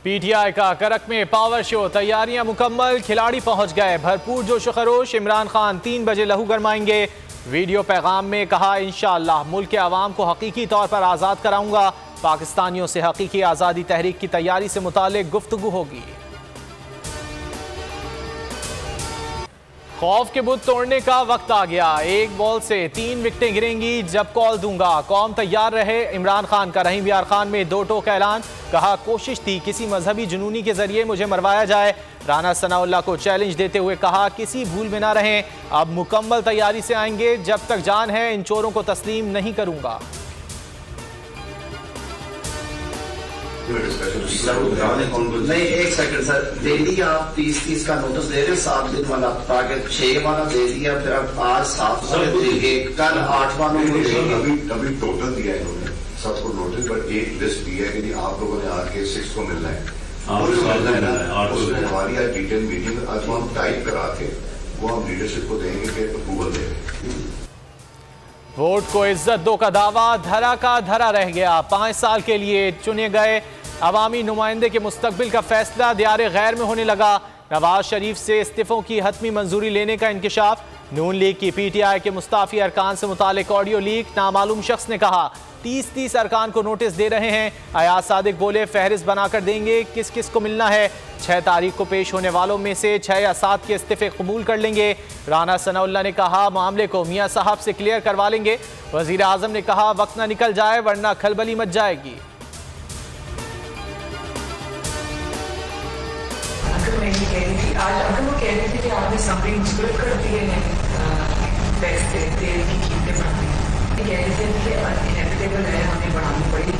PTI का करक में पावर शो, तैयारियां मुकम्मल, खिलाड़ी पहुंच गए, भरपूर जोश खरोश। इमरान खान 3 बजे लहू गरमाएंगे। वीडियो पैगाम में कहा, इंशाअल्लाह मुल्क के अवाम को हकीकी तौर पर आज़ाद कराऊंगा। पाकिस्तानियों से हकीकी आज़ादी तहरीक की तैयारी से मुताल्लिक गुफ्तगू होगी। खौफ के बुत तोड़ने का वक्त आ गया। 1 बॉल से 3 विकेटें गिरेंगी जब कॉल दूंगा। कौम तैयार रहे। इमरान खान का रहीम यार खान में 2 टोक ऐलान। कहा, कोशिश थी किसी मजहबी जुनूनी के जरिए मुझे मरवाया जाए। राना सनाउल्लाह को चैलेंज देते हुए कहा, किसी भूल में ना रहें, अब मुकम्मल तैयारी से आएंगे। जब तक जान है इन चोरों को तस्लीम नहीं करूंगा। नहीं, एक सेकंड सर, डेली आप 30 का नोटिस दे रहे हो, 7 दिन वाला, ताकि 6 वाला दे दिया, फिर आप आज 7 वाले देंगे, कल 8 वालों को देंगे। अभी टोटल दिया है इन्होंने सबको नोटिस, पर एक लिस्ट दी है कि आप लोगों ने आके 6 को मिलना है। हमारी आज डिटेल मीटिंग आज हम टाइप करा के वो हम लीडरशिप को देंगे कि अप्रूवल देंगे। वोट को इज्जत दो का दावा धरा का धरा रह गया। 5 साल के लिए चुने गए अवामी नुमाइंदे के मुस्तकबिल का फैसला दियारे गैर में होने लगा। नवाज शरीफ से इस्तीफों की हतमी मंजूरी लेने का इंकिशाफ। नून लीग की पीटीआई के मुस्ताफी अरकान से मुतालिक ऑडियो लीक। नामालूम शख्स ने कहा, 30 अरकान को नोटिस दे रहे हैं। अयाज सादिक बोले, फहरिस्त बनाकर देंगे किस किस को मिलना है। 6 तारीख को पेश होने वालों में से 6 या 7 के इस्तीफे कबूल कर लेंगे। राना सनाउल्लाह ने कहा, मामले को मियां साहब से क्लियर करवा लेंगे। वजीर आजम ने कहा, वक्त ना निकल जाए वरना खलबली मच जाएगी। आज अगर वो कह रही थी कि आपने समरी मुस्कुर कर दिए हैं, पैसे तेल की कीमतें बढ़ती कह रहे थे कि इनएविटेबल है, हमें बढ़ानी पड़ेगी।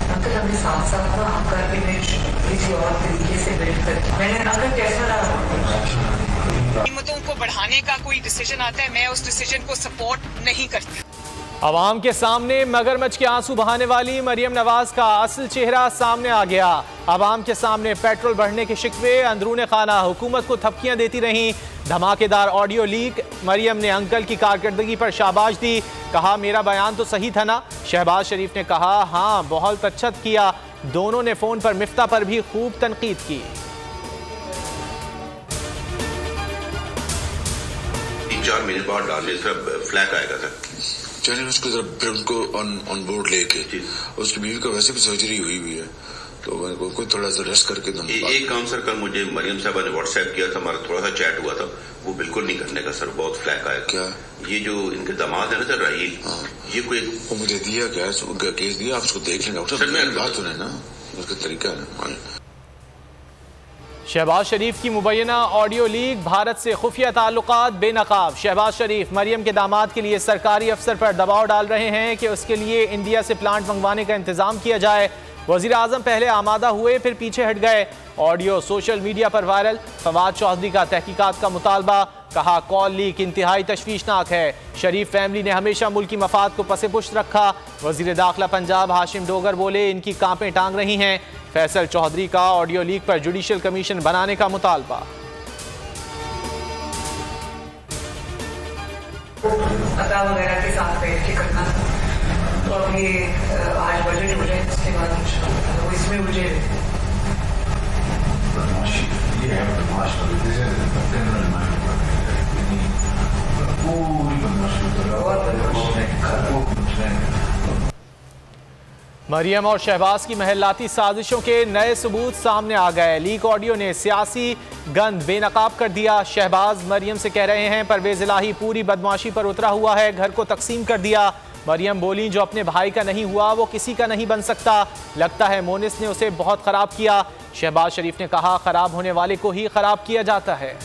अंकल हमने साथ आपका इमेज किसी और तरीके से बिल्ड करके मैंने अंकल कैसा रहा। कीमतों को बढ़ाने का कोई डिसीजन आता है, मैं उस डिसीजन को सपोर्ट नहीं करती। अवाम के सामने मगरमच्छ के आंसू बहाने वाली मरियम नवाज का असल चेहरा सामने आ गया। अवाम के सामने पेट्रोल बढ़ने के शिकवे, अंदरूने खाना हुकूमत को थपकियां देती रहीं। धमाकेदार ऑडियो लीक। मरियम ने अंकल की कारकर्दगी पर शाबाश दी। कहा, मेरा बयान तो सही था ना। शहबाज शरीफ ने कहा, हाँ बहुत अच्छा किया। दोनों ने फोन पर मिफ्ता पर भी खूब तनकीद की। 3-4 महीने बाद डालने से फ्लैग आएगा सर। चलिए उसको जरा फिर उनको ऑन बोर्ड लेके, उसकी बीवी का वैसे भी सर्जरी हुई है तो कोई थोड़ा सा रेस्ट करके दो। एक काम सर, कल मुझे मरियम साहबा ने व्हाट्सएप किया था, हमारा थोड़ा सा चैट हुआ था, वो बिल्कुल नहीं करने का सर, बहुत फ्लैग आएगा। क्या ये जो इनके दामाद है ना सर राहील, ये कोई वो मुझे दिया केस दिया, आप उसको देख लेंगे सर। मेरी बात सुने ना, उसका तरीका है। शहबाज शरीफ की मुबैना ऑडियो लीक। भारत से खुफिया ताल्लुकात बेनकाब। शहबाज शरीफ मरियम के दामाद के लिए सरकारी अफसर पर दबाव डाल रहे हैं कि उसके लिए इंडिया से प्लांट मंगवाने का इंतजाम किया जाए। वजीर आजम पहले आमादा हुए फिर पीछे हट गए। ऑडियो सोशल मीडिया पर वायरल। फवाद चौधरी का तहकीकात का मुतालबा। कहा, कॉल लीक इंतहाई तशवीशनाक है। शरीफ फैमिली ने हमेशा मुल्की मफाद को पसे पुश्त रखा। वजीर दाखिला पंजाब हाशिम डोगर बोले, इनकी कांपें टांग रही हैं। फैसल चौधरी का ऑडियो लीक पर जुडिशियल कमीशन बनाने का मुतालबा। अता वगैरह के साथ बैठ के करना, तो अब ये आज बजट हो जाए उसके बाद तो इसमें मुझे मरियम और शहबाज की महलाती साजिशों के नए सबूत सामने आ गए। लीक ऑडियो ने सियासी गंद बेनकाब कर दिया। शहबाज मरियम से कह रहे हैं, परवेज इलाही पूरी बदमाशी पर उतरा हुआ है, घर को तकसीम कर दिया। मरियम बोली, जो अपने भाई का नहीं हुआ वो किसी का नहीं बन सकता। लगता है मोनिस ने उसे बहुत खराब किया। शहबाज शरीफ ने कहा, खराब होने वाले को ही खराब किया जाता है।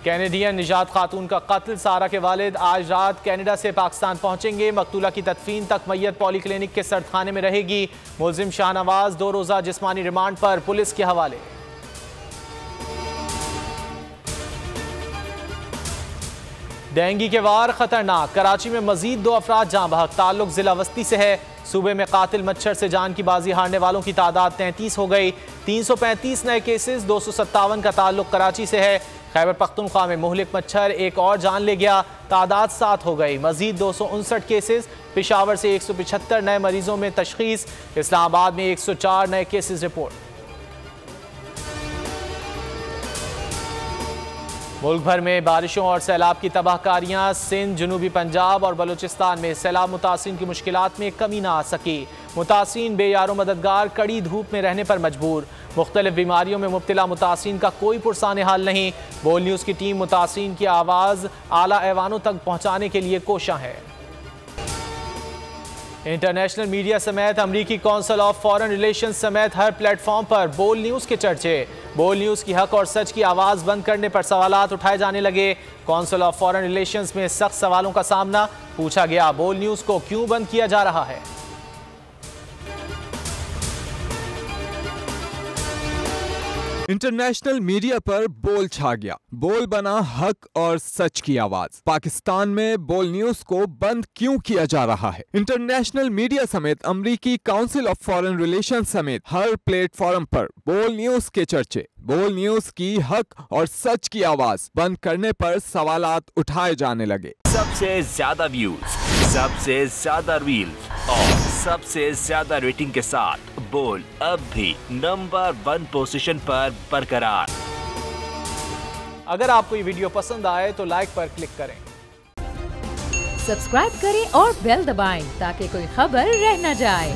कैनेडियन निजात खातून का कत्ल। सारा के वालिद आज रात कनाडा से पाकिस्तान पहुंचेंगे। मकतूला की तदफीन तक मैयत पॉलीक्लिनिक के सर्दखाने में रहेगी। मुलजिम शाहनवाज 2 रोज़ा जिस्मानी रिमांड पर पुलिस के हवाले। डेंगू के वार खतरनाक। कराची में मजीद 2 अफराद जाँ बहक। ताल्लुक जिला वस्ती से है। सूबे में कातिल मच्छर से जान की बाजी हारने वालों की तादाद 33 हो गई। 335 नए केसेस, 257 का ताल्लुक कराची से है। खैबर पख्तूनख्वा में मुहलिक मच्छर एक और जान ले गया, तादाद 7 हो गई। मजीद 259 केसेस। पेशावर से 175 नए मरीजों में तशखीस। इस्लामाबाद में 104 नए केसेस रिपोर्ट। मुल्क भर में बारिशों और सैलाब की तबाहकारियां। सिंध, जनूबी पंजाब और बलूचिस्तान में सैलाब मुतासिरीन की मुश्किलात में कमी ना आ सकी। मुतासिरीन बेयारो मददगार कड़ी धूप में रहने पर मजबूर। मुख्तलिफ बीमारियों में मुब्तला मुतासिरीन का कोई पुरसाने हाल नहीं। बोल न्यूज़ की टीम मुतासिरीन की आवाज़ आला ऐवानों तक पहुँचाने के लिए कोशां है। इंटरनेशनल मीडिया समेत अमरीकी कौंसिल ऑफ फॉरेन रिलेशंस समेत हर प्लेटफॉर्म पर बोल न्यूज़ के चर्चे। बोल न्यूज़ की हक और सच की आवाज़ बंद करने पर सवालात उठाए जाने लगे। कौंसिल ऑफ फॉरेन रिलेशंस में सख्त सवालों का सामना। पूछा गया, बोल न्यूज़ को क्यों बंद किया जा रहा है। इंटरनेशनल मीडिया पर बोल छा गया। बोल बना हक और सच की आवाज। पाकिस्तान में बोल न्यूज को बंद क्यों किया जा रहा है। इंटरनेशनल मीडिया समेत अमरीकी काउंसिल ऑफ फॉरेन रिलेशंस समेत हर प्लेटफॉर्म पर बोल न्यूज के चर्चे। बोल न्यूज की हक और सच की आवाज बंद करने पर सवालात उठाए जाने लगे। सबसे ज्यादा व्यूज, सबसे ज्यादा रील्स और सबसे ज्यादा रेटिंग के साथ बोल अब भी नंबर 1 पोजीशन पर बरकरार। अगर आपको ये वीडियो पसंद आए तो लाइक पर क्लिक करें, सब्सक्राइब करें और बेल दबाएं ताकि कोई खबर रह न जाए।